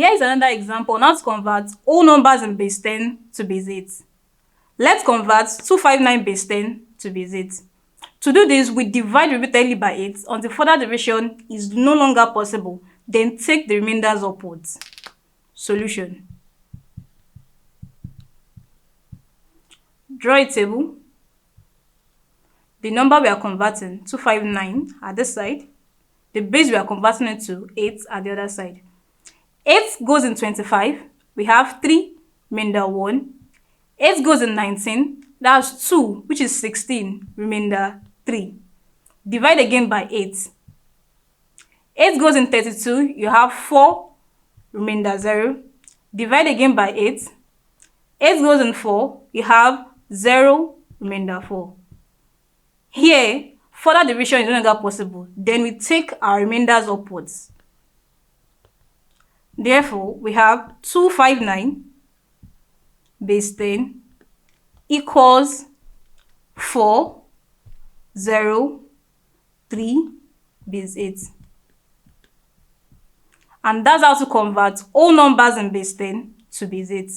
Here is another example on how to convert whole numbers in base 10 to base 8. Let's convert 259 base 10 to base 8. To do this, we divide repeatedly by 8 until further division is no longer possible. Then take the remainders upwards. Solution. Draw a table. The number we are converting, 259, at this side. The base we are converting it to, 8, at the other side. 8 goes in 25. We have 3, remainder 1. 8 goes in 19. That's 2, which is 16, remainder 3. Divide again by 8. 8 goes in 32. You have 4, remainder 0. Divide again by 8. 8 goes in 4. You have 0, remainder 4. Here, further division is no longer possible. Then we take our remainders upwards. Therefore, we have 259 base 10 equals 4, 0, 3 base 8. And that's how to convert all numbers in base 10 to base 8.